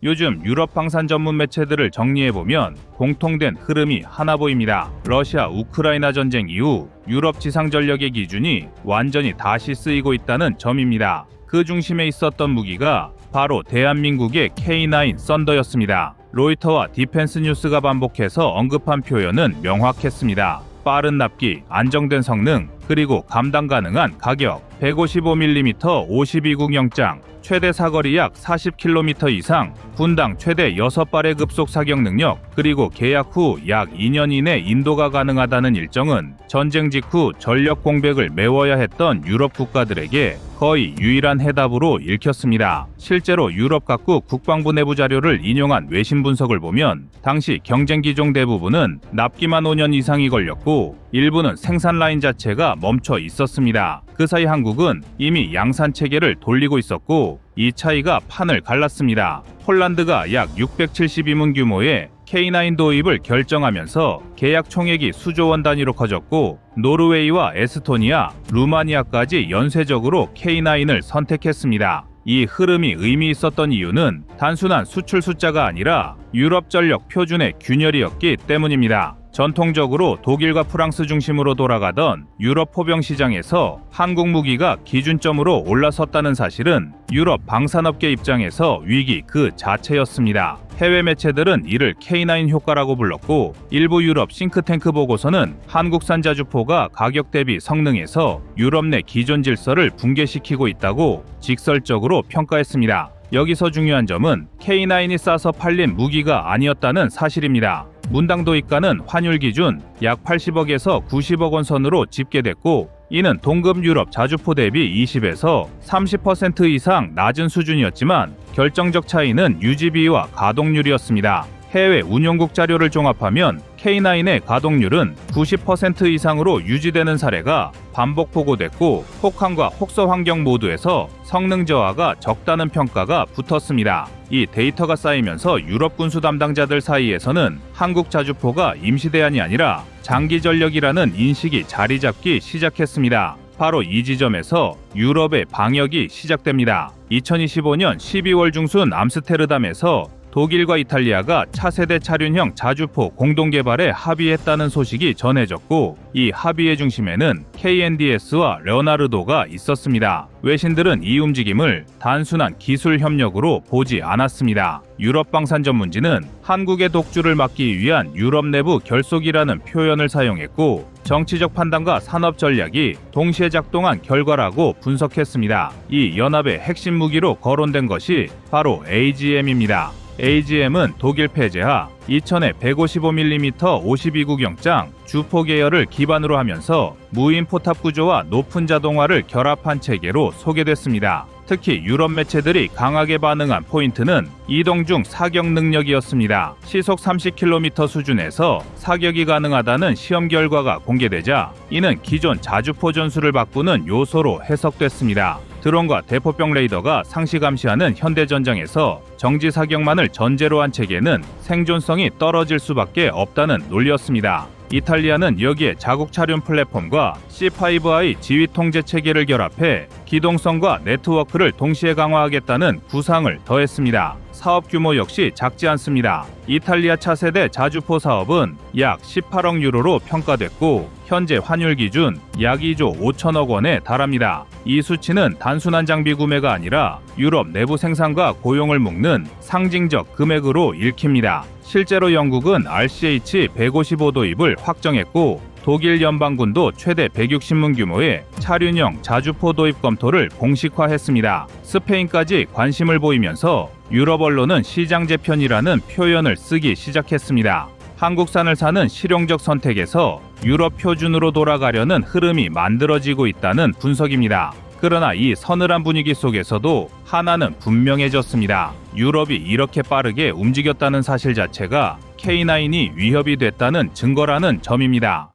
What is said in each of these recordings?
요즘 유럽 방산 전문 매체들을 정리해보면 공통된 흐름이 하나 보입니다. 러시아 우크라이나 전쟁 이후 유럽 지상 전력의 기준이 완전히 다시 쓰이고 있다는 점입니다. 그 중심에 있었던 무기가 바로 대한민국의 K9 썬더였습니다. 로이터와 디펜스 뉴스가 반복해서 언급한 표현은 명확했습니다. 빠른 납기, 안정된 성능, 그리고 감당 가능한 가격, 155mm 52국 영장, 최대 사거리 약 40km 이상, 분당 최대 6발의 급속 사격 능력, 그리고 계약 후 약 2년 이내 인도가 가능하다는 일정은 전쟁 직후 전력 공백을 메워야 했던 유럽 국가들에게 거의 유일한 해답으로 읽혔습니다. 실제로 유럽 각국 국방부 내부 자료를 인용한 외신 분석을 보면 당시 경쟁 기종 대부분은 납기만 5년 이상이 걸렸고 일부는 생산 라인 자체가 멈춰 있었습니다. 그 사이 한국은 이미 양산 체계를 돌리고 있었고 이 차이가 판을 갈랐습니다. 폴란드가 약 672문 규모의 K9 도입을 결정하면서 계약 총액이 수조 원 단위로 커졌고 노르웨이와 에스토니아, 루마니아까지 연쇄적으로 K9을 선택했습니다. 이 흐름이 의미 있었던 이유는 단순한 수출 숫자가 아니라 유럽 전력 표준의 균열이었기 때문입니다. 전통적으로 독일과 프랑스 중심으로 돌아가던 유럽 포병 시장에서 한국 무기가 기준점으로 올라섰다는 사실은 유럽 방산업계 입장에서 위기 그 자체였습니다. 해외 매체들은 이를 K9 효과라고 불렀고 일부 유럽 싱크탱크 보고서는 한국산 자주포가 가격 대비 성능에서 유럽 내 기존 질서를 붕괴시키고 있다고 직설적으로 평가했습니다. 여기서 중요한 점은 K9이 싸서 팔린 무기가 아니었다는 사실입니다. 문당 도입가는 환율 기준 약 80억에서 90억 원 선으로 집계됐고 이는 동급 유럽 자주포 대비 20에서 30% 이상 낮은 수준이었지만 결정적 차이는 유지비와 가동률이었습니다. 해외 운용국 자료를 종합하면 K9의 가동률은 90% 이상으로 유지되는 사례가 반복 보고됐고 혹한과 혹서 환경 모두에서 성능 저하가 적다는 평가가 붙었습니다. 이 데이터가 쌓이면서 유럽 군수 담당자들 사이에서는 한국 자주포가 임시대안이 아니라 장기 전력이라는 인식이 자리 잡기 시작했습니다. 바로 이 지점에서 유럽의 방역이 시작됩니다. 2025년 12월 중순 암스테르담에서 독일과 이탈리아가 차세대 차륜형 자주포 공동 개발에 합의했다는 소식이 전해졌고 이 합의의 중심에는 KNDS와 레오나르도가 있었습니다. 외신들은 이 움직임을 단순한 기술 협력으로 보지 않았습니다. 유럽 방산 전문지는 한국의 독주를 막기 위한 유럽 내부 결속이라는 표현을 사용했고 정치적 판단과 산업 전략이 동시에 작동한 결과라고 분석했습니다. 이 연합의 핵심 무기로 거론된 것이 바로 AGM입니다. AGM은 독일 폐제하 2000의 155mm 52국 영장 주포 계열을 기반으로 하면서 무인 포탑 구조와 높은 자동화를 결합한 체계로 소개됐습니다. 특히 유럽 매체들이 강하게 반응한 포인트는 이동 중 사격 능력이었습니다. 시속 30km 수준에서 사격이 가능하다는 시험 결과가 공개되자 이는 기존 자주포 전술을 바꾸는 요소로 해석됐습니다. 드론과 대포병 레이더가 상시 감시하는 현대전장에서 정지 사격만을 전제로 한 체계는 생존성이 떨어질 수밖에 없다는 논리였습니다. 이탈리아는 여기에 자국 차륜 플랫폼과 C5I 지휘 통제 체계를 결합해 기동성과 네트워크를 동시에 강화하겠다는 구상을 더했습니다. 사업 규모 역시 작지 않습니다. 이탈리아 차세대 자주포 사업은 약 18억 유로로 평가됐고 현재 환율 기준 약 2조 5천억 원에 달합니다. 이 수치는 단순한 장비 구매가 아니라 유럽 내부 생산과 고용을 묶는 상징적 금액으로 읽힙니다. 실제로 영국은 RCH-155 도입을 확정했고 독일 연방군도 최대 160문 규모의 차륜형 자주포 도입 검토를 공식화했습니다. 스페인까지 관심을 보이면서 유럽 언론은 시장 재편이라는 표현을 쓰기 시작했습니다. 한국산을 사는 실용적 선택에서 유럽 표준으로 돌아가려는 흐름이 만들어지고 있다는 분석입니다. 그러나 이 서늘한 분위기 속에서도 하나는 분명해졌습니다. 유럽이 이렇게 빠르게 움직였다는 사실 자체가 K9이 위협이 됐다는 증거라는 점입니다.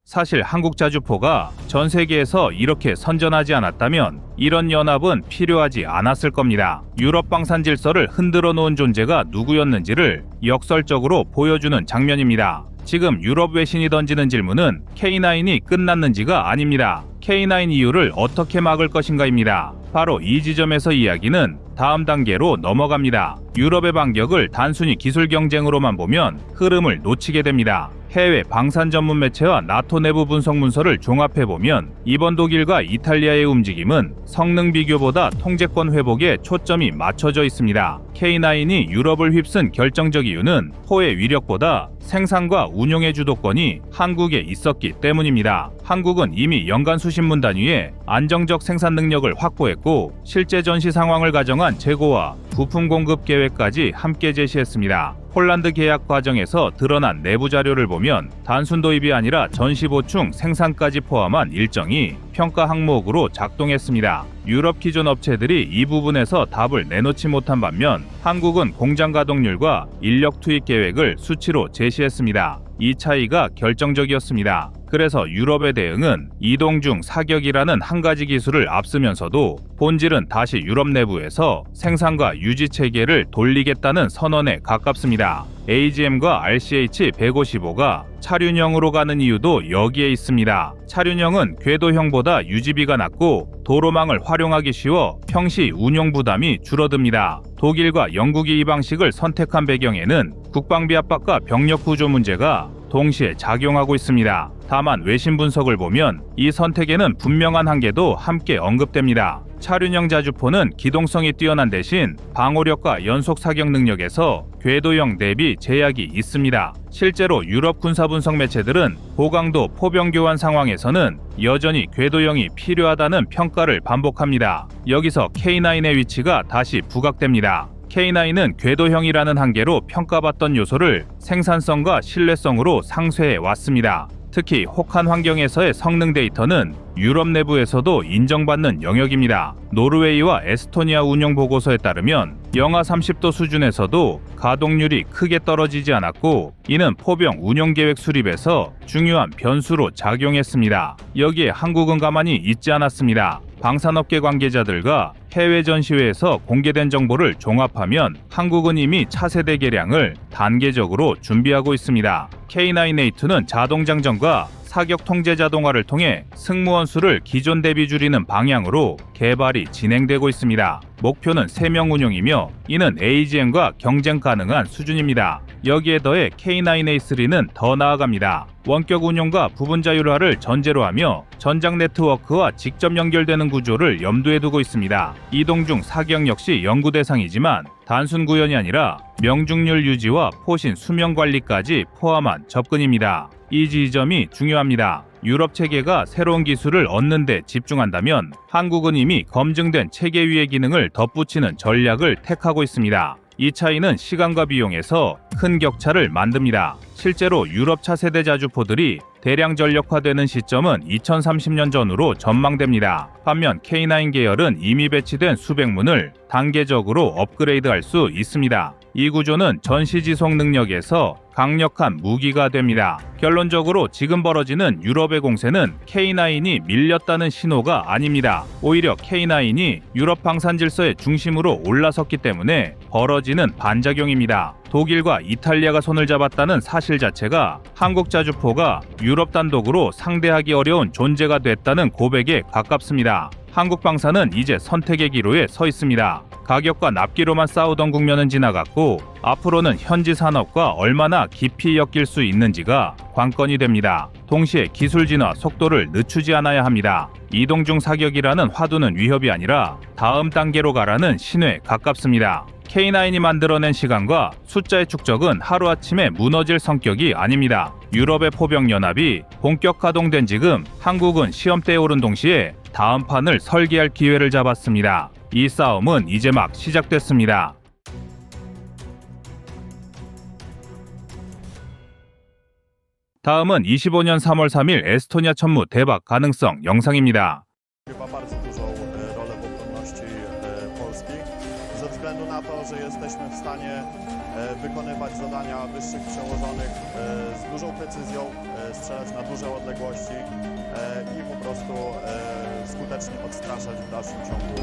사실 한국 자주포가 전 세계에서 이렇게 선전하지 않았다면 이런 연합은 필요하지 않았을 겁니다. 유럽 방산 질서를 흔들어 놓은 존재가 누구였는지를 역설적으로 보여주는 장면입니다. 지금 유럽 외신이 던지는 질문은 K9이 끝났는지가 아닙니다. K9 이유를 어떻게 막을 것인가입니다. 바로 이 지점에서 이야기는 다음 단계로 넘어갑니다. 유럽의 반격을 단순히 기술 경쟁으로만 보면 흐름을 놓치게 됩니다. 해외 방산 전문 매체와 나토 내부 분석 문서를 종합해보면 이번 독일과 이탈리아의 움직임은 성능 비교보다 통제권 회복에 초점이 맞춰져 있습니다. K9이 유럽을 휩쓴 결정적 이유는 포의 위력보다 생산과 운용의 주도권이 한국에 있었기 때문입니다. 한국은 이미 연간 수십문 단위의 안정적 생산 능력을 확보했고 실제 전시 상황을 가정한 재고와 부품 공급 계획까지 함께 제시했습니다. 폴란드 계약 과정에서 드러난 내부 자료를 보면 단순 도입이 아니라 전시 보충 생산까지 포함한 일정이 평가 항목으로 작동했습니다. 유럽 기존 업체들이 이 부분에서 답을 내놓지 못한 반면 한국은 공장 가동률과 인력 투입 계획을 수치로 제시했습니다. 이 차이가 결정적이었습니다. 그래서 유럽의 대응은 이동 중 사격이라는 한 가지 기술을 앞서면서도 본질은 다시 유럽 내부에서 생산과 유지 체계를 돌리겠다는 선언에 가깝습니다. AGM과 RCH-155가 차륜형으로 가는 이유도 여기에 있습니다. 차륜형은 궤도형보다 유지비가 낮고 도로망을 활용하기 쉬워 평시 운용 부담이 줄어듭니다. 독일과 영국이 이 방식을 선택한 배경에는 국방비 압박과 병력 구조 문제가 동시에 작용하고 있습니다. 다만 외신 분석을 보면 이 선택에는 분명한 한계도 함께 언급됩니다. 차륜형 자주포는 기동성이 뛰어난 대신 방호력과 연속 사격 능력에서 궤도형 대비 제약이 있습니다. 실제로 유럽 군사분석 매체들은 고강도 포병 교환 상황에서는 여전히 궤도형이 필요하다는 평가를 반복합니다. 여기서 K9의 위치가 다시 부각됩니다. K9은 궤도형이라는 한계로 평가받던 요소를 생산성과 신뢰성으로 상쇄해 왔습니다. 특히 혹한 환경에서의 성능 데이터는 유럽 내부에서도 인정받는 영역입니다. 노르웨이와 에스토니아 운용 보고서에 따르면 영하 30도 수준에서도 가동률이 크게 떨어지지 않았고 이는 포병 운용 계획 수립에서 중요한 변수로 작용했습니다. 여기에 한국은 가만히 있지 않았습니다. 방산업계 관계자들과 해외 전시회에서 공개된 정보를 종합하면 한국은 이미 차세대 개량을 단계적으로 준비하고 있습니다. K9A2는 자동 장전과 사격 통제 자동화를 통해 승무원 수를 기존 대비 줄이는 방향으로 개발이 진행되고 있습니다. 목표는 3명 운용이며 이는 AGM과 경쟁 가능한 수준입니다. 여기에 더해 K9A3는 더 나아갑니다. 원격 운용과 부분 자율화를 전제로 하며 전장 네트워크와 직접 연결되는 구조를 염두에 두고 있습니다. 이동 중 사격 역시 연구 대상이지만 단순 구현이 아니라 명중률 유지와 포신 수명 관리까지 포함한 접근입니다. 이 지점이 중요합니다. 유럽 체계가 새로운 기술을 얻는 데 집중한다면 한국은 이미 검증된 체계 위의 기능을 덧붙이는 전략을 택하고 있습니다. 이 차이는 시간과 비용에서 큰 격차를 만듭니다. 실제로 유럽 차세대 자주포들이 대량 전력화되는 시점은 2030년 전후로 전망됩니다. 반면 K9 계열은 이미 배치된 수백 문을 단계적으로 업그레이드할 수 있습니다. 이 구조는 전시 지속 능력에서 강력한 무기가 됩니다. 결론적으로 지금 벌어지는 유럽의 공세는 K9이 밀렸다는 신호가 아닙니다. 오히려 K9이 유럽 방산 질서의 중심으로 올라섰기 때문에 벌어지는 반작용입니다. 독일과 이탈리아가 손을 잡았다는 사실 자체가 한국 자주포가 유럽 단독으로 상대하기 어려운 존재가 됐다는 고백에 가깝습니다. 한국 방산은 이제 선택의 기로에 서 있습니다. 가격과 납기로만 싸우던 국면은 지나갔고 앞으로는 현지 산업과 얼마나 깊이 엮일 수 있는지가 관건이 됩니다. 동시에 기술 진화 속도를 늦추지 않아야 합니다. 이동 중 사격이라는 화두는 위협이 아니라 다음 단계로 가라는 신호에 가깝습니다. K9이 만들어낸 시간과 숫자의 축적은 하루아침에 무너질 성격이 아닙니다. 유럽의 포병연합이 본격 가동된 지금 한국은 시험대에 오른 동시에 다음 판을 설계할 기회를 잡았습니다. 이 싸움은 이제 막 시작됐습니다. 다음은 25년 3월 3일 에스토니아 천무 대박 가능성 영상입니다. Chyba bardzo dużą rolę w obronności Polski, ze względu na to, że jesteśmy w stanie wykonywać zadania wyższych przełożonych z dużą precyzją, strzelać na duże odległości i po prostu skutecznie odstraszać w dalszym ciągu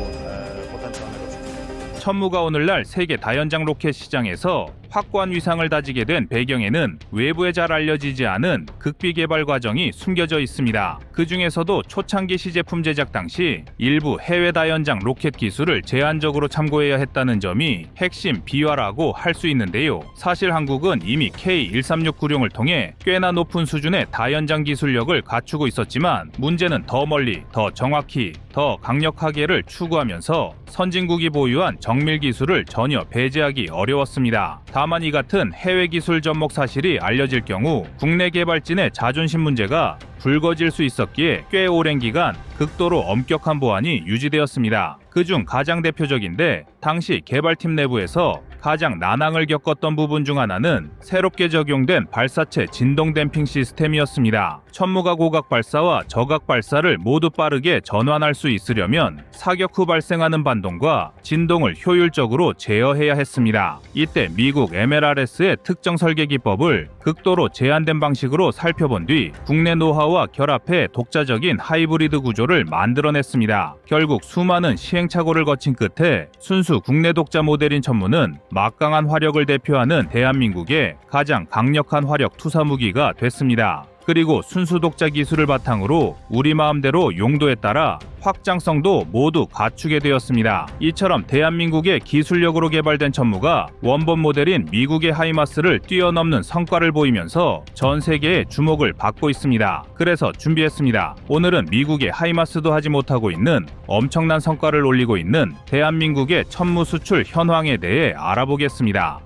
potencjalnego przeciwnika. 천무가 오늘날 세계 다연장 로켓 시장에서 확고한 위상을 다지게 된 배경에는 외부에 잘 알려지지 않은 극비 개발 과정이 숨겨져 있습니다. 그 중에서도 초창기 시제품 제작 당시 일부 해외 다연장 로켓 기술을 제한적으로 참고해야 했다는 점이 핵심 비화라고 할 수 있는데요. 사실 한국은 이미 K136구룡을 통해 꽤나 높은 수준의 다연장 기술력을 갖추고 있었지만 문제는 더 멀리, 더 정확히, 더 강력하게를 추구하면서 선진국이 보유한 정밀 기술을 전혀 배제하기 어려웠습니다. 다만 이 같은 해외 기술 접목 사실이 알려질 경우 국내 개발진의 자존심 문제가 불거질 수 있었기에 꽤 오랜 기간 극도로 엄격한 보안이 유지되었습니다. 그중 가장 대표적인데 당시 개발팀 내부에서 가장 난항을 겪었던 부분 중 하나는 새롭게 적용된 발사체 진동 댐핑 시스템이었습니다. 천무가 고각 발사와 저각 발사를 모두 빠르게 전환할 수 있으려면 사격 후 발생하는 반동과 진동을 효율적으로 제어해야 했습니다. 이때 미국 MLRS의 특정 설계 기법을 극도로 제한된 방식으로 살펴본 뒤 국내 노하우와 결합해 독자적인 하이브리드 구조를 만들어냈습니다. 결국 수많은 시행착오를 거친 끝에 순수 국내 독자 모델인 천무는 막강한 화력을 대표하는 대한민국의 가장 강력한 화력 투사 무기가 됐습니다. 그리고 순수 독자 기술을 바탕으로 우리 마음대로 용도에 따라 확장성도 모두 갖추게 되었습니다. 이처럼 대한민국의 기술력으로 개발된 천무가 원본 모델인 미국의 하이마스를 뛰어넘는 성과를 보이면서 전 세계의 주목을 받고 있습니다. 그래서 준비했습니다. 오늘은 미국의 하이마스도 하지 못하고 있는 엄청난 성과를 올리고 있는 대한민국의 천무 수출 현황에 대해 알아보겠습니다.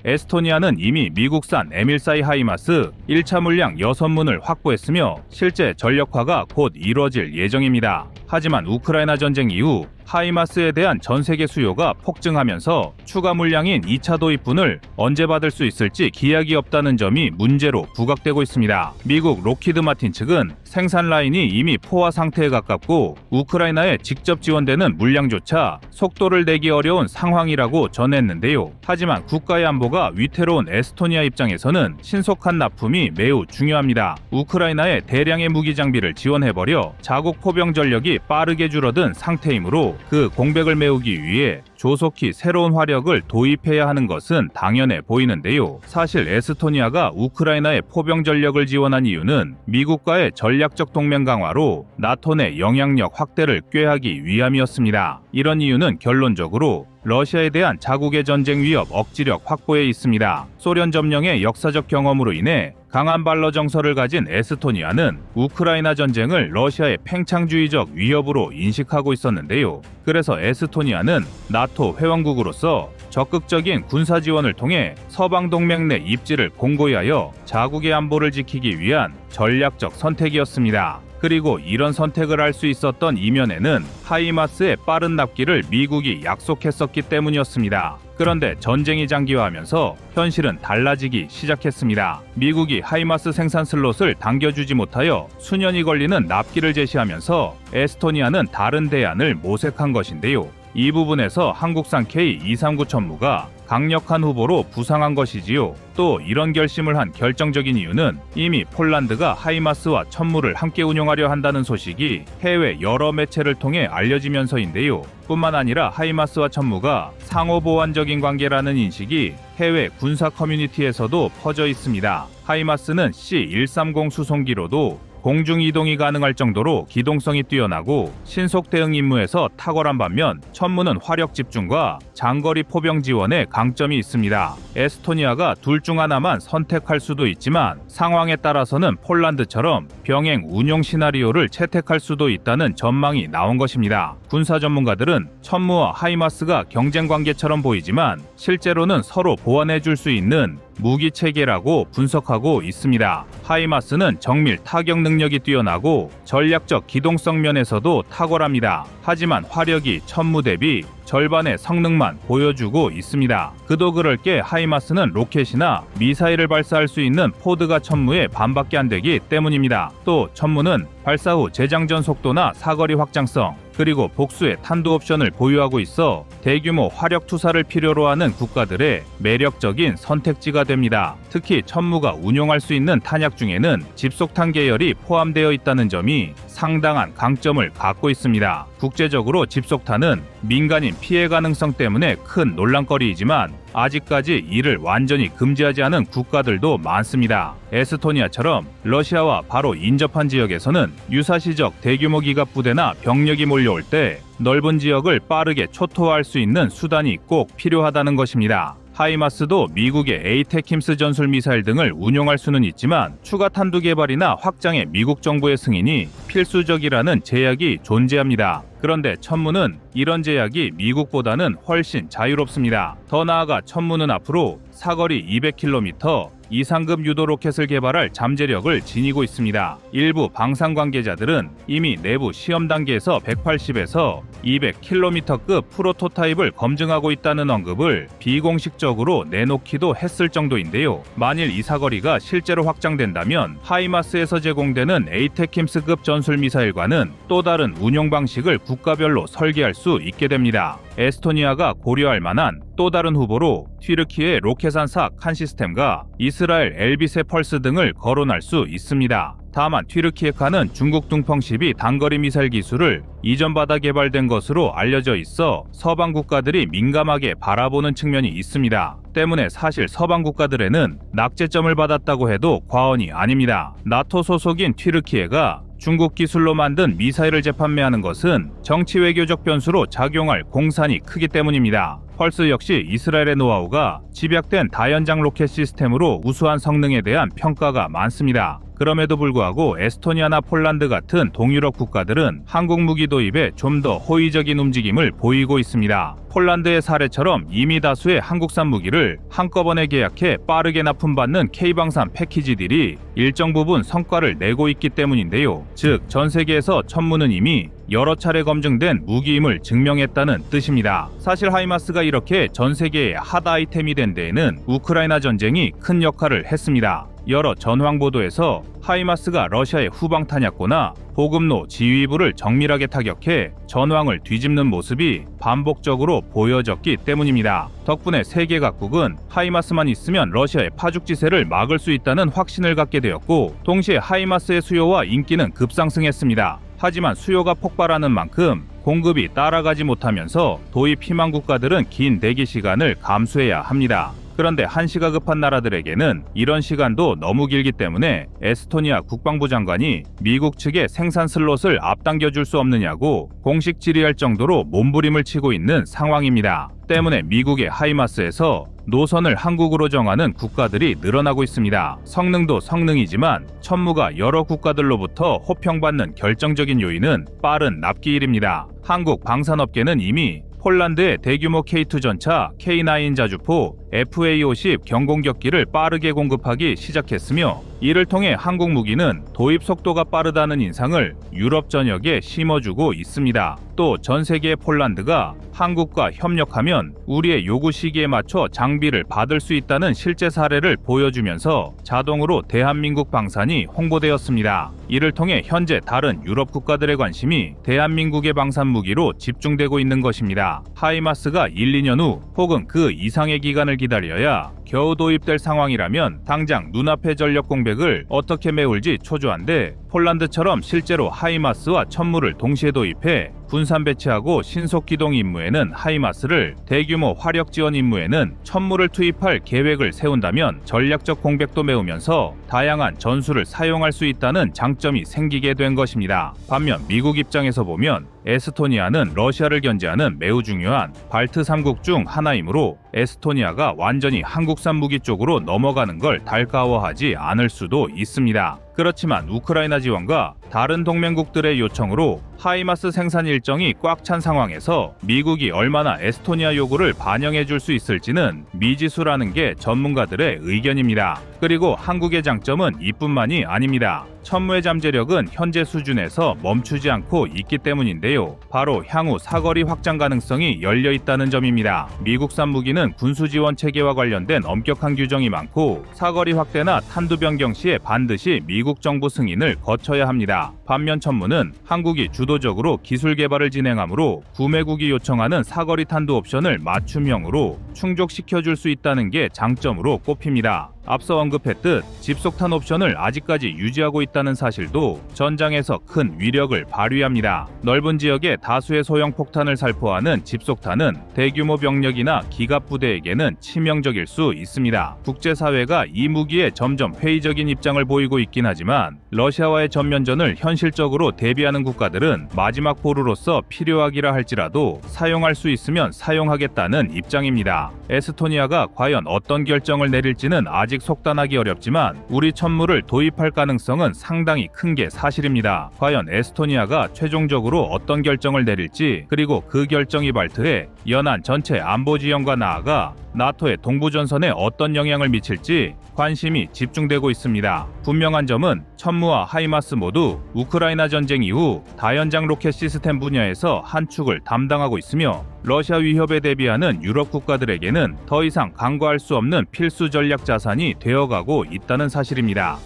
에스토니아는 이미 미국산 에밀사이 하이마스 1차 물량 6문을 확보했으며 실제 전력화가 곧 이루어질 예정입니다. 하지만 우크라이나 전쟁 이후 하이마스에 대한 전 세계 수요가 폭증하면서 추가 물량인 2차 도입분을 언제 받을 수 있을지 기약이 없다는 점이 문제로 부각되고 있습니다. 미국 록히드 마틴 측은 생산 라인이 이미 포화 상태에 가깝고 우크라이나에 직접 지원되는 물량조차 속도를 내기 어려운 상황이라고 전했는데요. 하지만 국가의 안보가 위태로운 에스토니아 입장에서는 신속한 납품이 매우 중요합니다. 우크라이나에 대량의 무기 장비를 지원해버려 자국 포병 전력이 빠르게 줄어든 상태이므로 그 공백을 메우기 위해 조속히 새로운 화력을 도입해야 하는 것은 당연해 보이는데요. 사실 에스토니아가 우크라이나의 포병 전력을 지원한 이유는 미국과의 전략적 동맹 강화로 나토 내 영향력 확대를 꾀하기 위함이었습니다. 이런 이유는 결론적으로 러시아에 대한 자국의 전쟁 위협 억지력 확보에 있습니다. 소련 점령의 역사적 경험으로 인해 강한 발러 정서를 가진 에스토니아는 우크라이나 전쟁을 러시아의 팽창주의적 위협으로 인식하고 있었는데요. 그래서 에스토니아는 나토 회원국으로서 적극적인 군사 지원을 통해 서방 동맹 내 입지를 공고히 하여 자국의 안보를 지키기 위한 전략적 선택이었습니다. 그리고 이런 선택을 할 수 있었던 이면에는 하이마스의 빠른 납기를 미국이 약속했었기 때문이었습니다. 그런데 전쟁이 장기화하면서 현실은 달라지기 시작했습니다. 미국이 하이마스 생산 슬롯을 당겨주지 못하여 수년이 걸리는 납기를 제시하면서 에스토니아는 다른 대안을 모색한 것인데요. 이 부분에서 한국산 K239 천무가 강력한 후보로 부상한 것이지요. 또 이런 결심을 한 결정적인 이유는 이미 폴란드가 하이마스와 천무를 함께 운용하려 한다는 소식이 해외 여러 매체를 통해 알려지면서인데요. 뿐만 아니라 하이마스와 천무가 상호 보완적인 관계라는 인식이 해외 군사 커뮤니티에서도 퍼져 있습니다. 하이마스는 C-130 수송기로도 공중 이동이 가능할 정도로 기동성이 뛰어나고 신속 대응 임무에서 탁월한 반면 천무는 화력 집중과 장거리 포병 지원에 강점이 있습니다. 에스토니아가 둘 중 하나만 선택할 수도 있지만 상황에 따라서는 폴란드처럼 병행 운용 시나리오를 채택할 수도 있다는 전망이 나온 것입니다. 군사 전문가들은 천무와 하이마스가 경쟁 관계처럼 보이지만 실제로는 서로 보완해줄 수 있는 무기 체계라고 분석하고 있습니다. 하이마스는 정밀 타격 능력이 뛰어나고 전략적 기동성 면에서도 탁월합니다. 하지만 화력이 천무 대비 절반의 성능만 보여주고 있습니다. 그도 그럴 게 하이마스는 로켓이나 미사일을 발사할 수 있는 포드가 천무의 반밖에 안 되기 때문입니다. 또 천무는 발사 후 재장전 속도나 사거리 확장성, 그리고 복수의 탄도 옵션을 보유하고 있어 대규모 화력 투사를 필요로 하는 국가들의 매력적인 선택지가 됩니다. 특히 천무가 운용할 수 있는 탄약 중에는 집속탄 계열이 포함되어 있다는 점이 상당한 강점을 갖고 있습니다. 국제적으로 집속탄은 민간인 피해 가능성 때문에 큰 논란거리이지만 아직까지 이를 완전히 금지하지 않은 국가들도 많습니다. 에스토니아처럼 러시아와 바로 인접한 지역에서는 유사시적 대규모 기갑 부대나 병력이 몰려올 때 넓은 지역을 빠르게 초토화할 수 있는 수단이 꼭 필요하다는 것입니다. 하이마스도 미국의 에이테킴스 전술 미사일 등을 운용할 수는 있지만 추가 탄두 개발이나 확장에 미국 정부의 승인이 필수적이라는 제약이 존재합니다. 그런데 천무는 이런 제약이 미국보다는 훨씬 자유롭습니다. 더 나아가 천무는 앞으로 사거리 200km 이상급 유도 로켓을 개발할 잠재력을 지니고 있습니다. 일부 방산 관계자들은 이미 내부 시험 단계에서 180에서 200km급 프로토타입을 검증하고 있다는 언급을 비공식적으로 내놓기도 했을 정도인데요. 만일 이 사거리가 실제로 확장된다면 하이마스에서 제공되는 에이테킴스급 전술 미사일과는 또 다른 운용 방식을 국가별로 설계할 수 있게 됩니다. 에스토니아가 고려할 만한 또 다른 후보로 튀르키의 로켓안사 칸 시스템과 이스라엘 엘비세 펄스 등을 거론할 수 있습니다. 다만 튀르키예 칸은 중국 둥펑12 단거리 미사일 기술을 이전받아 개발된 것으로 알려져 있어 서방 국가들이 민감하게 바라보는 측면이 있습니다. 때문에 사실 서방 국가들에는 낙제점을 받았다고 해도 과언이 아닙니다. 나토 소속인 튀르키예가 중국 기술로 만든 미사일을 재판매하는 것은 정치 외교적 변수로 작용할 공산이 크기 때문입니다. 펄스 역시 이스라엘의 노하우가 집약된 다연장 로켓 시스템으로 우수한 성능에 대한 평가가 많습니다. 그럼에도 불구하고 에스토니아나 폴란드 같은 동유럽 국가들은 한국 무기 도입에 좀 더 호의적인 움직임을 보이고 있습니다. 폴란드의 사례처럼 이미 다수의 한국산 무기를 한꺼번에 계약해 빠르게 납품받는 K방산 패키지 딜이 일정 부분 성과를 내고 있기 때문인데요. 즉, 전 세계에서 천무는 이미 여러 차례 검증된 무기임을 증명했다는 뜻입니다. 사실 하이마스가 이렇게 전 세계의 핫 아이템이 된 데에는 우크라이나 전쟁이 큰 역할을 했습니다. 여러 전황 보도에서 하이마스가 러시아의 후방 탄약고나 보급로 지휘부를 정밀하게 타격해 전황을 뒤집는 모습이 반복적으로 보여졌기 때문입니다. 덕분에 세계 각국은 하이마스만 있으면 러시아의 파죽지세를 막을 수 있다는 확신을 갖게 되었고, 동시에 하이마스의 수요와 인기는 급상승했습니다. 하지만 수요가 폭발하는 만큼 공급이 따라가지 못하면서 도입 희망 국가들은 긴 대기 시간을 감수해야 합니다. 그런데 한시가 급한 나라들에게는 이런 시간도 너무 길기 때문에 에스토니아 국방부 장관이 미국 측의 생산 슬롯을 앞당겨 줄 수 없느냐고 공식 질의할 정도로 몸부림을 치고 있는 상황입니다. 때문에 미국의 하이마스에서 노선을 한국으로 정하는 국가들이 늘어나고 있습니다. 성능도 성능이지만 천무가 여러 국가들로부터 호평받는 결정적인 요인은 빠른 납기일입니다. 한국 방산업계는 이미 폴란드의 대규모 K2 전차, K9 자주포, FA-50 경공격기를 빠르게 공급하기 시작했으며, 이를 통해 한국 무기는 도입 속도가 빠르다는 인상을 유럽 전역에 심어주고 있습니다. 또 전 세계의 폴란드가 한국과 협력하면 우리의 요구 시기에 맞춰 장비를 받을 수 있다는 실제 사례를 보여주면서 자동으로 대한민국 방산이 홍보되었습니다. 이를 통해 현재 다른 유럽 국가들의 관심이 대한민국의 방산 무기로 집중되고 있는 것입니다. 하이마스가 1, 2년 후 혹은 그 이상의 기간을 기다려야 겨우 도입될 상황이라면 당장 눈앞의 전력 공백을 어떻게 메울지 초조한데, 폴란드처럼 실제로 하이마스와 천무를 동시에 도입해 분산 배치하고 신속 기동 임무에는 하이마스를, 대규모 화력 지원 임무에는 천무를 투입할 계획을 세운다면 전략적 공백도 메우면서 다양한 전술을 사용할 수 있다는 장점이 생기게 된 것입니다. 반면 미국 입장에서 보면 에스토니아는 러시아를 견제하는 매우 중요한 발트 3국 중 하나이므로 에스토니아가 완전히 한국산 무기 쪽으로 넘어가는 걸 달가워하지 않을 수도 있습니다. 그렇지만 우크라이나 지원과 다른 동맹국들의 요청으로 하이마스 생산 일정이 꽉 찬 상황에서 미국이 얼마나 에스토니아 요구를 반영해 줄 수 있을지는 미지수라는 게 전문가들의 의견입니다. 그리고 한국의 장점은 이뿐만이 아닙니다. 천무의 잠재력은 현재 수준에서 멈추지 않고 있기 때문인데요. 바로 향후 사거리 확장 가능성이 열려 있다는 점입니다. 미국산 무기는 군수 지원 체계와 관련된 엄격한 규정이 많고, 사거리 확대나 탄두 변경 시에 반드시 미국 정부 승인을 거쳐야 합니다. 반면 천무는 한국이 주도 주도적으로 기술 개발을 진행하므로 구매국이 요청하는 사거리 탄도 옵션을 맞춤형으로 충족시켜줄 수 있다는 게 장점으로 꼽힙니다. 앞서 언급했듯 집속탄 옵션을 아직까지 유지하고 있다는 사실도 전장에서 큰 위력을 발휘합니다. 넓은 지역에 다수의 소형 폭탄을 살포하는 집속탄은 대규모 병력이나 기갑 부대에게는 치명적일 수 있습니다. 국제사회가 이 무기에 점점 회의적인 입장을 보이고 있긴 하지만 러시아와의 전면전을 현실적으로 대비하는 국가들은 마지막 보루로서 필요하기라 할지라도 사용할 수 있으면 사용하겠다는 입장입니다. 에스토니아가 과연 어떤 결정을 내릴지는 아직 속단하기 어렵지만 우리 천무를 도입할 가능성은 상당히 큰 게 사실입니다. 과연 에스토니아가 최종적으로 어떤 결정을 내릴지, 그리고 그 결정이 발트해 연안 전체 안보 지형과 나아가 나토의 동부전선에 어떤 영향을 미칠지 관심이 집중되고 있습니다. 분명한 점은 천무와 하이마스 모두 우크라이나 전쟁 이후 다연장 로켓 시스템 분야에서 한 축을 담당하고 있으며 러시아 위협에 대비하는 유럽 국가들에게는 더 이상 간과할 수 없는 필수 전략 자산이 되어가고 있다는 사실입니다.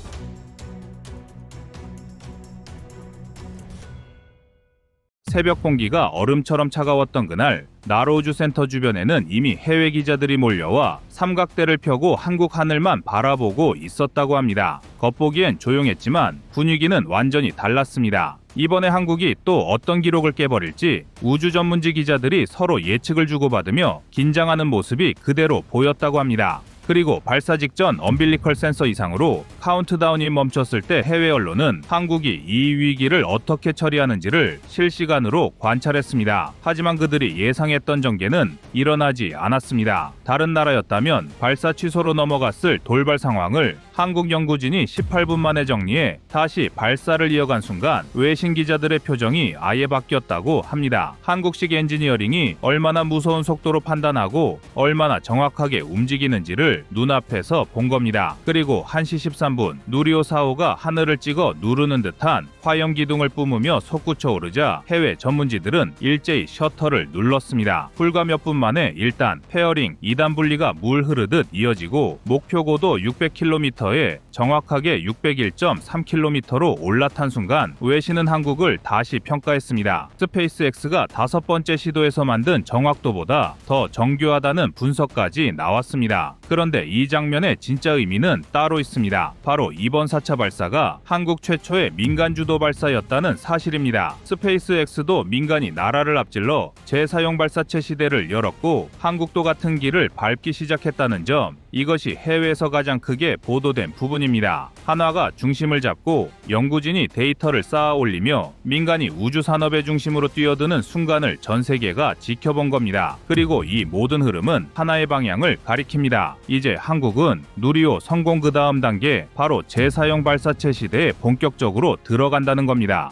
새벽 공기가 얼음처럼 차가웠던 그날 나로우주 센터 주변에는 이미 해외 기자들이 몰려와 삼각대를 펴고 한국 하늘만 바라보고 있었다고 합니다. 겉보기엔 조용했지만 분위기는 완전히 달랐습니다. 이번에 한국이 또 어떤 기록을 깨버릴지 우주 전문지 기자들이 서로 예측을 주고받으며 긴장하는 모습이 그대로 보였다고 합니다. 그리고 발사 직전 엄빌리컬 센서 이상으로 카운트다운이 멈췄을 때 해외 언론은 한국이 이 위기를 어떻게 처리하는지를 실시간으로 관찰했습니다. 하지만 그들이 예상했던 전개는 일어나지 않았습니다. 다른 나라였다면 발사 취소로 넘어갔을 돌발 상황을 한국 연구진이 18분 만에 정리해 다시 발사를 이어간 순간 외신 기자들의 표정이 아예 바뀌었다고 합니다. 한국식 엔지니어링이 얼마나 무서운 속도로 판단하고 얼마나 정확하게 움직이는지를 눈앞에서 본 겁니다. 그리고 1시 13분 누리호 4호가 하늘을 찍어 누르는 듯한 화염 기둥을 뿜으며 솟구쳐 오르자 해외 전문지들은 일제히 셔터를 눌렀습니다. 불과 몇 분 만에 일단 페어링 2단 분리가 물 흐르듯 이어지고 목표 고도 600km에 정확하게 601.3km로 올라탄 순간 외신은 한국을 다시 평가했습니다. 스페이스X가 5번째 시도에서 만든 정확도보다 더 정교하다는 분석까지 나왔습니다. 그런데 이 장면의 진짜 의미는 따로 있습니다. 바로 이번 4차 발사가 한국 최초의 민간 주도 발사였다는 사실입니다. 스페이스X도 민간이 나라를 앞질러 재사용 발사체 시대를 열었고 한국도 같은 길을 밟기 시작했다는 점, 이것이 해외에서 가장 크게 보도된 부분입니다. 한화가 중심을 잡고 연구진이 데이터를 쌓아 올리며 민간이 우주 산업의 중심으로 뛰어드는 순간을 전 세계가 지켜본 겁니다. 그리고 이 모든 흐름은 하나의 방향을 가리킵니다. 이제 한국은 누리호 성공 그 다음 단계, 바로 재사용 발사체 시대에 본격적으로 들어간다는 겁니다.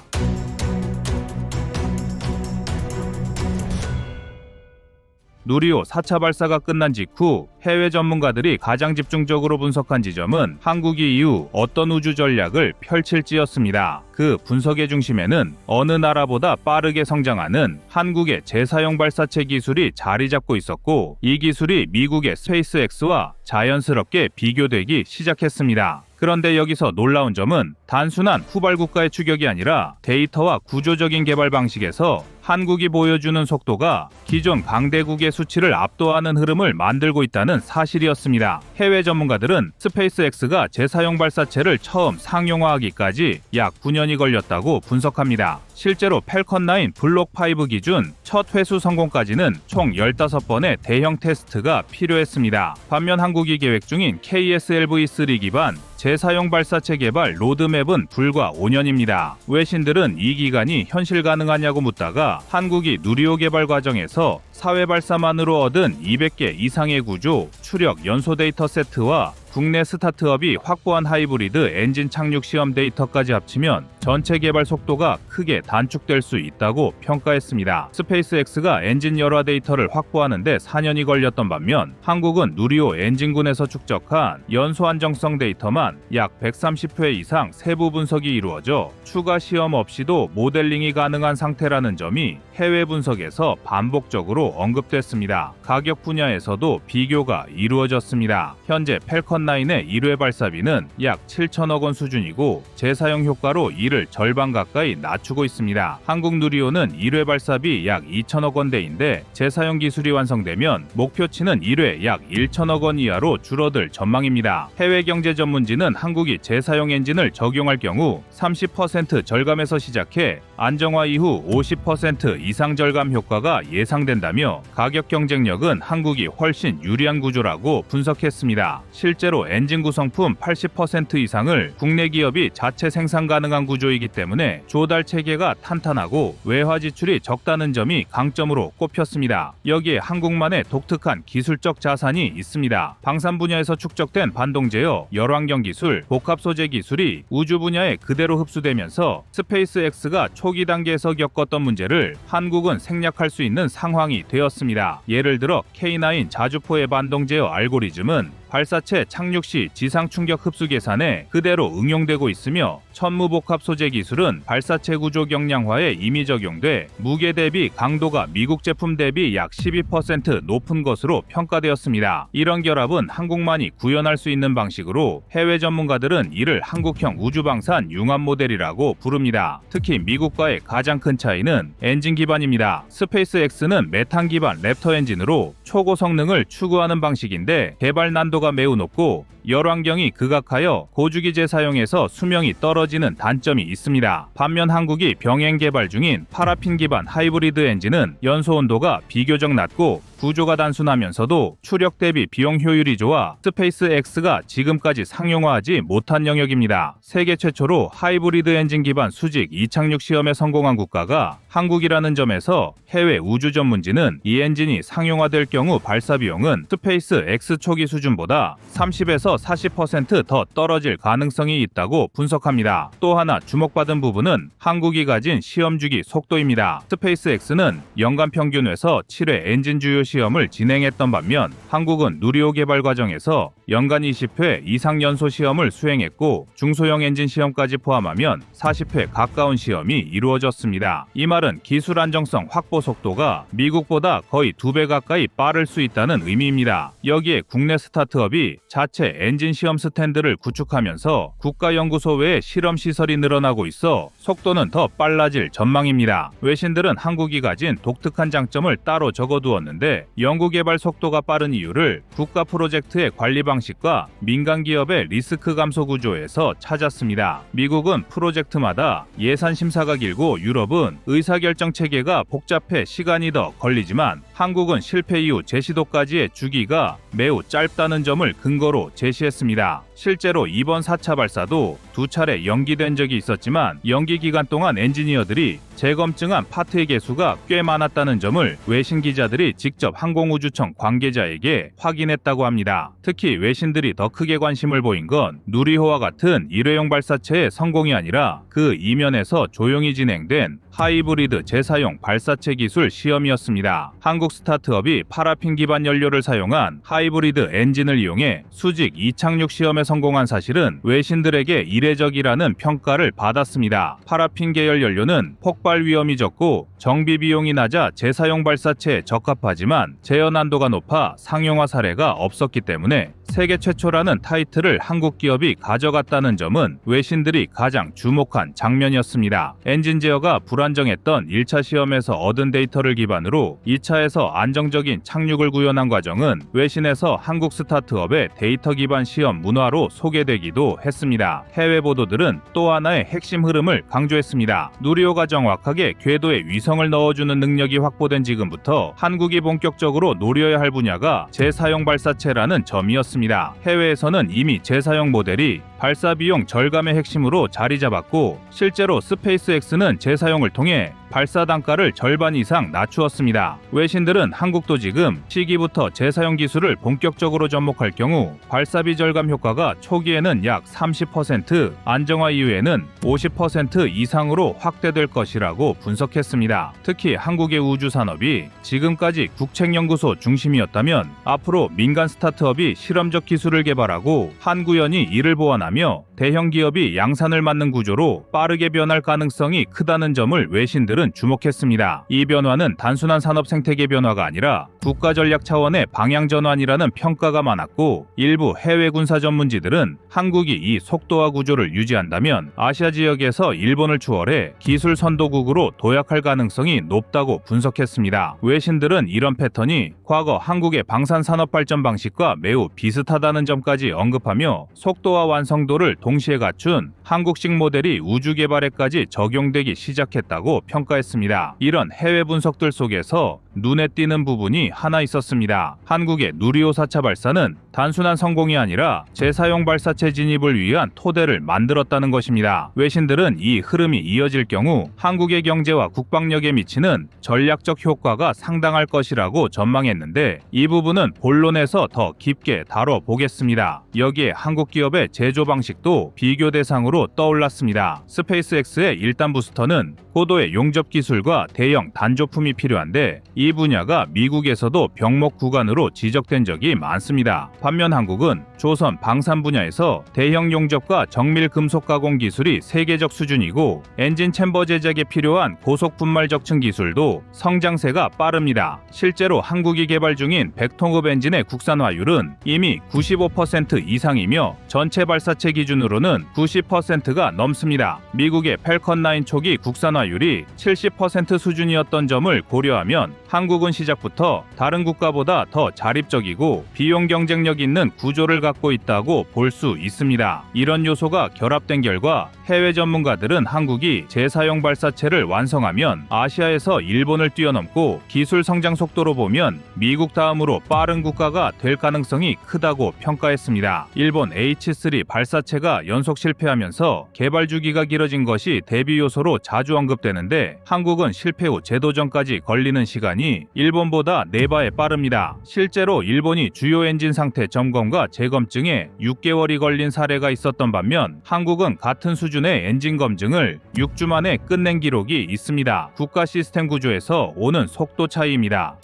누리호 4차 발사가 끝난 직후 해외 전문가들이 가장 집중적으로 분석한 지점은 한국이 이후 어떤 우주 전략을 펼칠지였습니다. 그 분석의 중심에는 어느 나라보다 빠르게 성장하는 한국의 재사용 발사체 기술이 자리 잡고 있었고, 이 기술이 미국의 스페이스X와 자연스럽게 비교되기 시작했습니다. 그런데 여기서 놀라운 점은 단순한 후발 국가의 추격이 아니라 데이터와 구조적인 개발 방식에서 한국이 보여주는 속도가 기존 강대국의 수치를 압도하는 흐름을 만들고 있다는 사실이었습니다. 해외 전문가들은 스페이스X가 재사용 발사체를 처음 상용화하기까지 약 9년이 걸렸다고 분석합니다. 실제로 팰컨 9 블록 5 기준 첫 회수 성공까지는 총 15번의 대형 테스트가 필요했습니다. 반면 한국이 계획 중인 KSLV-3 기반 재사용 발사체 개발 로드맵은 불과 5년입니다. 외신들은 이 기간이 현실 가능하냐고 묻다가 한국이 누리호 개발 과정에서 사회 발사만으로 얻은 200개 이상의 구조, 추력 연소 데이터 세트와 국내 스타트업이 확보한 하이브리드 엔진 착륙 시험 데이터까지 합치면 전체 개발 속도가 크게 단축될 수 있다고 평가했습니다. 스페이스X가 엔진 열화 데이터를 확보하는 데 4년이 걸렸던 반면 한국은 누리호 엔진군에서 축적한 연소 안정성 데이터만 약 130회 이상 세부 분석이 이루어져 추가 시험 없이도 모델링이 가능한 상태라는 점이 해외 분석에서 반복적으로 언급됐습니다. 가격 분야에서도 비교가 이루어졌습니다. 현재 팰컨 팔칸9의 1회 발사비는 약 7천억 원 수준이고 재사용 효과로 이를 절반 가까이 낮추고 있습니다. 한국 누리호는 1회 발사비 약 2천억 원대인데 재사용 기술이 완성되면 목표치는 1회 약 1천억 원 이하로 줄어들 전망입니다. 해외 경제 전문지는 한국이 재사용 엔진을 적용할 경우 30% 절감에서 시작해 안정화 이후 50% 이상 절감 효과가 예상된다며 가격 경쟁력은 한국이 훨씬 유리한 구조라고 분석했습니다. 실제로 엔진 구성품 80% 이상을 국내 기업이 자체 생산 가능한 구조이기 때문에 조달 체계가 탄탄하고 외화 지출이 적다는 점이 강점으로 꼽혔습니다. 여기에 한국만의 독특한 기술적 자산이 있습니다. 방산 분야에서 축적된 반동제어, 열환경 기술, 복합 소재 기술이 우주 분야에 그대로 흡수되면서 스페이스X가 초기 단계에서 겪었던 문제를 한국은 생략할 수 있는 상황이 되었습니다. 예를 들어 K9 자주포의 반동제어 알고리즘은 발사체 착륙 시 지상 충격 흡수 계산에 그대로 응용되고 있으며 천무복합 소재 기술은 발사체 구조 경량화에 이미 적용돼 무게 대비 강도가 미국 제품 대비 약 12% 높은 것으로 평가되었습니다. 이런 결합은 한국만이 구현할 수 있는 방식으로 해외 전문가들은 이를 한국형 우주방산 융합 모델이라고 부릅니다. 특히 미국과의 가장 큰 차이는 엔진 기반입니다. 스페이스X는 메탄 기반 랩터 엔진으로 초고 성능을 추구하는 방식인데 개발 난도가 매우 높고 열환경이 극악하여 고주기 재사용에서 수명이 떨어지는 단점이 있습니다. 반면 한국이 병행 개발 중인 파라핀 기반 하이브리드 엔진은 연소 온도가 비교적 낮고 구조가 단순하면서도 추력 대비 비용 효율이 좋아 스페이스X가 지금까지 상용화하지 못한 영역입니다. 세계 최초로 하이브리드 엔진 기반 수직 이착륙 시험에 성공한 국가가 한국이라는 점에서 해외 우주 전문지는 이 엔진이 상용화될 경우 발사 비용은 스페이스X 초기 수준보다 30에서 40% 떨어질 가능성이 있다고 분석합니다. 또 하나 주목받은 부분은 한국이 가진 시험 주기 속도입니다. 스페이스X는 연간 평균에서 7회 엔진 주요 시험을 진행했던 반면 한국은 누리호 개발 과정에서 연간 20회 이상 연소 시험을 수행했고 중소형 엔진 시험까지 포함하면 40회 가까운 시험이 이루어졌습니다. 이 말은 기술 안정성 확보 속도가 미국보다 거의 2배 가까이 빠를 수 있다는 의미입니다. 여기에 국내 스타트업이 자체 엔진 시험 스탠드를 구축하면서 국가연구소 외에 실험 시설이 늘어나고 있어 속도는 더 빨라질 전망입니다. 외신들은 한국이 가진 독특한 장점을 따로 적어두었는데 연구 개발 속도가 빠른 이유를 국가 프로젝트의 관리 방식과 민간 기업의 리스크 감소 구조에서 찾았습니다. 미국은 프로젝트마다 예산 심사가 길고 유럽은 의사결정 체계가 복잡해 시간이 더 걸리지만 한국은 실패 이후 제시도까지의 주기가 매우 짧다는 점을 근거로 제시했습니다. 실제로 이번 4차 발사도 2차례 연기된 적이 있었지만 연기 기간 동안 엔지니어들이 재검증한 파트의 개수가 꽤 많았다는 점을 외신 기자들이 직접 항공우주청 관계자에게 확인했다고 합니다. 특히 외신들이 더 크게 관심을 보인 건 누리호와 같은 일회용 발사체의 성공이 아니라 그 이면에서 조용히 진행된 하이브리드 재사용 발사체 기술 시험이었습니다. 한국 스타트업이 파라핀 기반 연료를 사용한 하이브리드 엔진을 이용해 수직 이착륙 시험에 성공한 사실은 외신들에게 이례적이라는 평가를 받았습니다. 파라핀 계열 연료는 폭발 위험이 적고 정비 비용이 낮아 재사용 발사체에 적합하지만 제어 난도가 높아 상용화 사례가 없었기 때문에 세계 최초라는 타이틀을 한국 기업이 가져갔다는 점은 외신들이 가장 주목한 장면이었습니다. 엔진 제어가 불안정했던 1차 시험에서 얻은 데이터를 기반으로 2차에서 안정적인 착륙을 구현한 과정은 외신에서 한국 스타트업의 데이터 기반 시험 문화로 소개되기도 했습니다. 해외 보도들은 또 하나의 핵심 흐름을 강조했습니다. 누리호가 정확하게 궤도에 위성을 넣어주는 능력이 확보된 지금부터 한국이 본격적으로 노려야 할 분야가 재사용 발사체라는 점이었습니다. 해외에서는 이미 재사용 모델이 발사 비용 절감의 핵심으로 자리 잡았고 실제로 스페이스X는 재사용을 통해 발사 단가를 절반 이상 낮추었습니다. 외신들은 한국도 지금 시기부터 재사용 기술을 본격적으로 접목할 경우 발사비 절감 효과가 초기에는 약 30%, 안정화 이후에는 50% 이상으로 확대될 것이라고 분석했습니다. 특히 한국의 우주 산업이 지금까지 국책연구소 중심이었다면 앞으로 민간 스타트업이 실험적 기술을 개발하고 한구연이 이를 보완하는 늘어나며 대형 기업이 양산을 맡는 구조로 빠르게 변할 가능성이 크다는 점을 외신들은 주목했습니다. 이 변화는 단순한 산업 생태계 변화가 아니라 국가 전략 차원의 방향 전환이라는 평가가 많았고, 일부 해외 군사 전문지들은 한국이 이 속도와 구조를 유지한다면 아시아 지역에서 일본을 추월해 기술 선도국으로 도약할 가능성이 높다고 분석했습니다. 외신들은 이런 패턴이 과거 한국의 방산 산업 발전 방식과 매우 비슷하다는 점까지 언급하며 속도와 완성도를 동시에 갖춘 한국식 모델이 우주 개발에까지 적용되기 시작했다고 평가했습니다. 이런 해외 분석들 속에서 눈에 띄는 부분이 하나 있었습니다. 한국의 누리호 4차 발사는 단순한 성공이 아니라 재사용 발사체 진입을 위한 토대를 만들었다는 것입니다. 외신들은 이 흐름이 이어질 경우 한국의 경제와 국방력에 미치는 전략적 효과가 상당할 것이라고 전망했는데, 이 부분은 본론에서 더 깊게 다뤄보겠습니다. 여기에 한국 기업의 제조 방식도 비교 대상으로 떠올랐습니다. 스페이스X의 1단 부스터는 고도의 용접 기술과 대형 단조품이 필요한데, 이 분야가 미국에서도 병목 구간으로 지적된 적이 많습니다. 반면 한국은 조선 방산 분야에서 대형 용접과 정밀 금속 가공 기술이 세계적 수준이고, 엔진 챔버 제작에 필요한 고속 분말 적층 기술도 성장세가 빠릅니다. 실제로 한국이 개발 중인 백통급 엔진의 국산화율은 이미 95% 이상이며 전체 발사체 기준으로는 90%가 넘습니다. 미국의 펠컨 9 초기 국산화율이 70% 수준이었던 점을 고려하면 한국은 시작부터 다른 국가보다 더 자립적이고 비용 경쟁력 있는 구조를 갖고 있다고 볼 수 있습니다. 이런 요소가 결합된 결과 해외 전문가들은 한국이 재사용 발사체를 완성하면 아시아에서 일본을 뛰어넘고 기술 성장 속도로 보면 미국 다음으로 빠른 국가가 될 가능성이 크다고 평가했습니다. 일본 H3 발사체가 연속 실패하면서 개발 주기가 길어진 것이 대비 요소로 자주 언급되는데, 한국은 실패 후 재도전까지 걸리는 시간이 일본보다 4배 빠릅니다. 실제로 일본이 주요 엔진 상태 점검과 재검증에 6개월이 걸린 사례가 있었던 반면 한국은 같은 수준의 엔진 검증을 6주 만에 끝낸 기록이 있습니다. 국가 시스템 구조에서 오는 속도 차이입니다.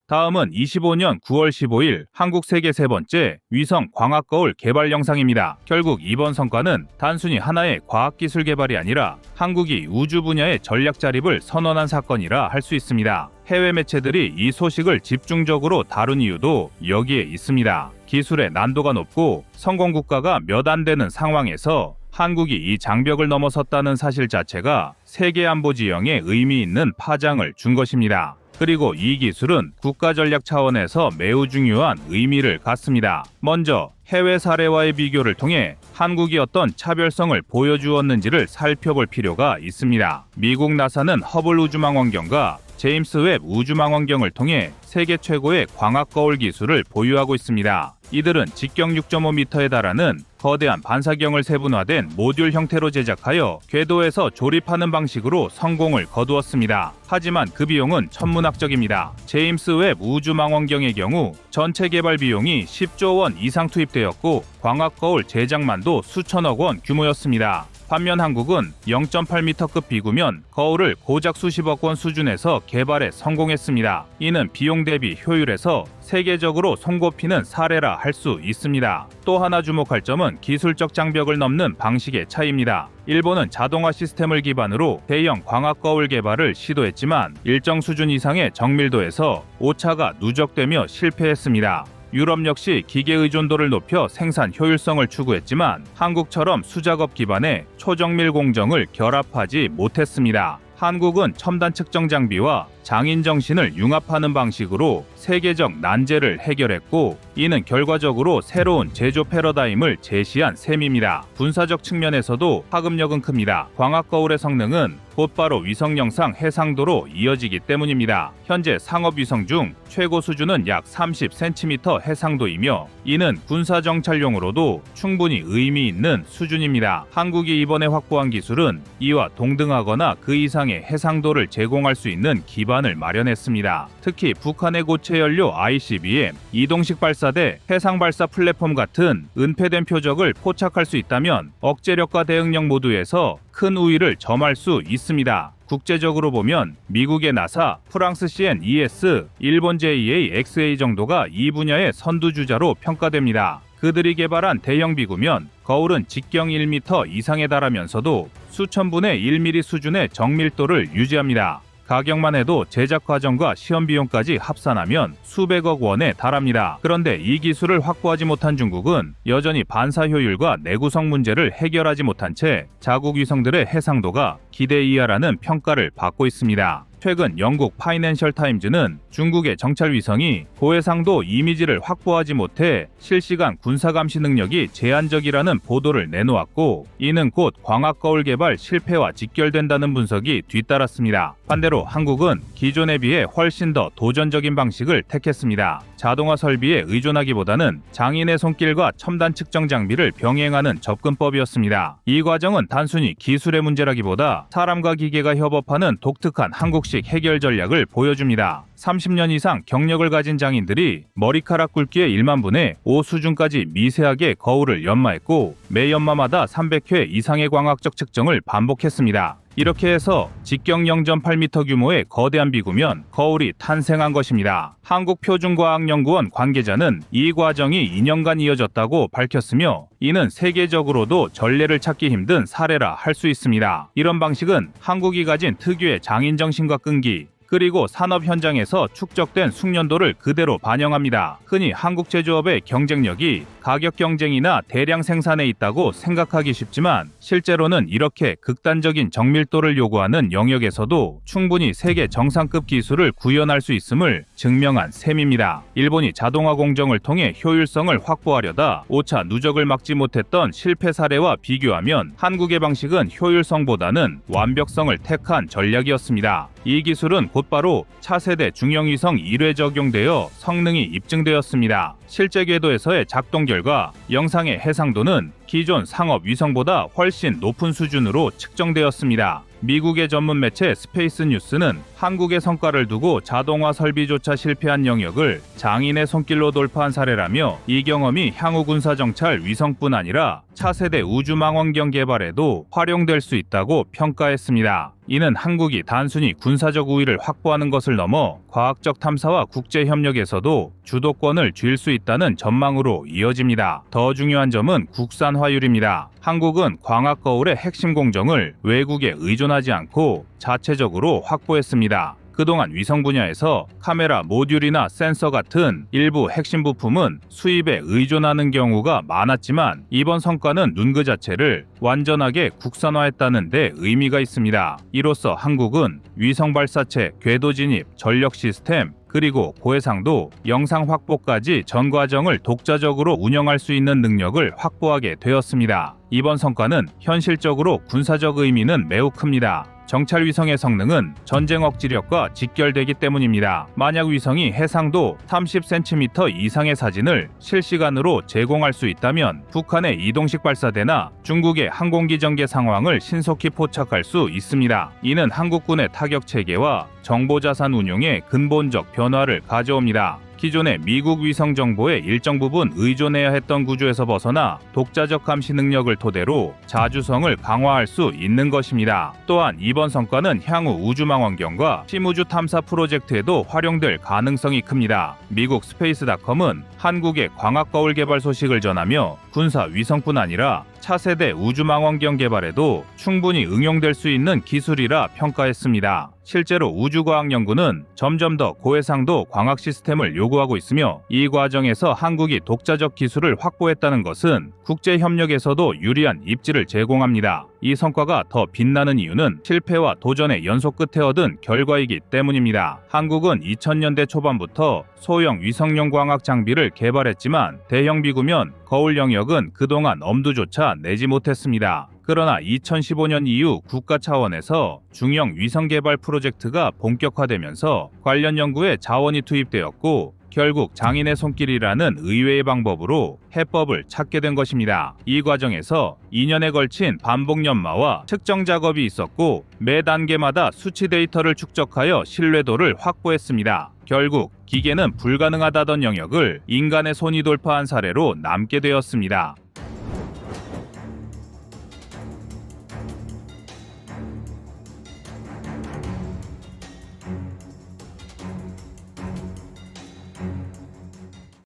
다음은 25년 9월 15일 한국 세계 세 번째 위성 광학 거울 개발 영상입니다. 결국 이번 성과는 단순히 하나의 과학기술 개발이 아니라 한국이 우주 분야의 전략 자립을 선언한 사건이라 할 수 있습니다. 해외 매체들이 이 소식을 집중적으로 다룬 이유도 여기에 있습니다. 기술의 난도가 높고 성공 국가가 몇 안 되는 상황에서 한국이 이 장벽을 넘어섰다는 사실 자체가 세계 안보 지형에 의미 있는 파장을 준 것입니다. 그리고 이 기술은 국가 전략 차원에서 매우 중요한 의미를 갖습니다. 먼저 해외 사례와의 비교를 통해 한국이 어떤 차별성을 보여주었는지를 살펴볼 필요가 있습니다. 미국 나사는 허블 우주망원경과 제임스 웹 우주망원경을 통해 세계 최고의 광학 거울 기술을 보유하고 있습니다. 이들은 직경 6.5m에 달하는 거대한 반사경을 세분화된 모듈 형태로 제작하여 궤도에서 조립하는 방식으로 성공을 거두었습니다. 하지만 그 비용은 천문학적입니다. 제임스 웹 우주망원경의 경우 전체 개발 비용이 10조 원 이상 투입되었고 광학 거울 제작만도 수천억 원 규모였습니다. 반면 한국은 0.8m급 비구면 거울을 고작 수십억 원 수준에서 개발에 성공했습니다. 이는 비용 대비 효율에서 세계적으로 손꼽히는 사례라 할 수 있습니다. 또 하나 주목할 점은 기술적 장벽을 넘는 방식의 차이입니다. 일본은 자동화 시스템을 기반으로 대형 광학 거울 개발을 시도했지만 일정 수준 이상의 정밀도에서 오차가 누적되며 실패했습니다. 유럽 역시 기계 의존도를 높여 생산 효율성을 추구했지만 한국처럼 수작업 기반의 초정밀 공정을 결합하지 못했습니다. 한국은 첨단 측정 장비와 장인 정신을 융합하는 방식으로 세계적 난제를 해결했고, 이는 결과적으로 새로운 제조 패러다임을 제시한 셈입니다. 군사적 측면에서도 파급력은 큽니다. 광학 거울의 성능은 곧바로 위성 영상 해상도로 이어지기 때문입니다. 현재 상업 위성 중 최고 수준은 약 30cm 해상도이며 이는 군사 정찰용으로도 충분히 의미 있는 수준입니다. 한국이 이번에 확보한 기술은 이와 동등하거나 그 이상의 해상도를 제공할 수 있는 기반을 마련했습니다. 특히 북한의 고체 연료 ICBM, 이동식 발사대, 해상 발사 플랫폼 같은 은폐된 표적을 포착할 수 있다면 억제력과 대응력 모두에서 큰 우위를 점할 수 있습니다. 국제적으로 보면 미국의 나사, 프랑스 CNES, 일본 JAXA 정도가 이 분야의 선두주자로 평가됩니다. 그들이 개발한 대형 비구면 거울은 직경 1m 이상에 달하면서도 수천 분의 1mm 수준의 정밀도를 유지합니다. 가격만 해도 제작 과정과 시험 비용까지 합산하면 수백억 원에 달합니다. 그런데 이 기술을 확보하지 못한 중국은 여전히 반사 효율과 내구성 문제를 해결하지 못한 채 자국 위성들의 해상도가 기대 이하라는 평가를 받고 있습니다. 최근 영국 파이낸셜 타임즈는 중국의 정찰 위성이 고해상도 이미지를 확보하지 못해 실시간 군사 감시 능력이 제한적이라는 보도를 내놓았고, 이는 곧 광학 거울 개발 실패와 직결된다는 분석이 뒤따랐습니다. 반대로 한국은 기존에 비해 훨씬 더 도전적인 방식을 택했습니다. 자동화 설비에 의존하기보다는 장인의 손길과 첨단 측정 장비를 병행하는 접근법이었습니다. 이 과정은 단순히 기술의 문제라기보다 사람과 기계가 협업하는 독특한 한국식 해결 전략을 보여줍니다. 30년 이상 경력을 가진 장인들이 머리카락 굵기의 1만 분의 5 수준까지 미세하게 거울을 연마했고, 매 연마마다 300회 이상의 광학적 측정을 반복했습니다. 이렇게 해서 직경 0.8m 규모의 거대한 비구면 거울이 탄생한 것입니다. 한국표준과학연구원 관계자는 이 과정이 2년간 이어졌다고 밝혔으며, 이는 세계적으로도 전례를 찾기 힘든 사례라 할 수 있습니다. 이런 방식은 한국이 가진 특유의 장인정신과 끈기, 그리고 산업 현장에서 축적된 숙련도를 그대로 반영합니다. 흔히 한국 제조업의 경쟁력이 가격 경쟁이나 대량 생산에 있다고 생각하기 쉽지만, 실제로는 이렇게 극단적인 정밀도를 요구하는 영역에서도 충분히 세계 정상급 기술을 구현할 수 있음을 증명한 셈입니다. 일본이 자동화 공정을 통해 효율성을 확보하려다 5차 누적을 막지 못했던 실패 사례와 비교하면 한국의 방식은 효율성보다는 완벽성을 택한 전략이었습니다. 이 기술은 곧바로 차세대 중형위성 1회 적용되어 성능이 입증되었습니다. 실제 궤도에서의 작동 결과 영상의 해상도는 기존 상업 위성보다 훨씬 높은 수준으로 측정되었습니다. 미국의 전문 매체 스페이스 뉴스는 한국의 성과를 두고 자동화 설비조차 실패한 영역을 장인의 손길로 돌파한 사례라며, 이 경험이 향후 군사정찰 위성뿐 아니라 차세대 우주망원경 개발에도 활용될 수 있다고 평가했습니다. 이는 한국이 단순히 군사적 우위를 확보하는 것을 넘어 과학적 탐사와 국제협력에서도 주도권을 쥘 수 있다는 전망으로 이어집니다. 더 중요한 점은 국산화율입니다. 한국은 광학 거울의 핵심 공정을 외국에 의존하지 않고 자체적으로 확보했습니다. 그동안 위성 분야에서 카메라 모듈이나 센서 같은 일부 핵심 부품은 수입에 의존하는 경우가 많았지만, 이번 성과는 눈 그 자체를 완전하게 국산화했다는 데 의미가 있습니다. 이로써 한국은 위성 발사체, 궤도 진입, 전력 시스템, 그리고 고해상도, 영상 확보까지 전 과정을 독자적으로 운영할 수 있는 능력을 확보하게 되었습니다. 이번 성과는 현실적으로 군사적 의미는 매우 큽니다. 정찰 위성의 성능은 전쟁 억지력과 직결되기 때문입니다. 만약 위성이 해상도 30cm 이상의 사진을 실시간으로 제공할 수 있다면 북한의 이동식 발사대나 중국의 항공기 전개 상황을 신속히 포착할 수 있습니다. 이는 한국군의 타격 체계와 정보자산 운용에 근본적 변화를 가져옵니다. 기존의 미국 위성 정보에 일정 부분 의존해야 했던 구조에서 벗어나 독자적 감시 능력을 토대로 자주성을 강화할 수 있는 것입니다. 또한 이번 성과는 향후 우주망원경과 심우주 탐사 프로젝트에도 활용될 가능성이 큽니다. 미국 스페이스닷컴은 한국의 광학 거울 개발 소식을 전하며 군사 위성뿐 아니라 차세대 우주망원경 개발에도 충분히 응용될 수 있는 기술이라 평가했습니다. 실제로 우주과학연구는 점점 더 고해상도 광학 시스템을 요구하고 있으며, 이 과정에서 한국이 독자적 기술을 확보했다는 것은 국제협력에서도 유리한 입지를 제공합니다. 이 성과가 더 빛나는 이유는 실패와 도전의 연속 끝에 얻은 결과이기 때문입니다. 한국은 2000년대 초반부터 소형 위성용 광학 장비를 개발했지만, 대형 비구면 거울 영역은 그동안 엄두조차 내지 못했습니다. 그러나 2015년 이후 국가 차원에서 중형 위성 개발 프로젝트가 본격화되면서 관련 연구에 자원이 투입되었고, 결국 장인의 손길이라는 의외의 방법으로 해법을 찾게 된 것입니다. 이 과정에서 2년에 걸친 반복 연마와 측정 작업이 있었고, 매 단계마다 수치 데이터를 축적하여 신뢰도를 확보했습니다. 결국 기계는 불가능하다던 영역을 인간의 손이 돌파한 사례로 남게 되었습니다.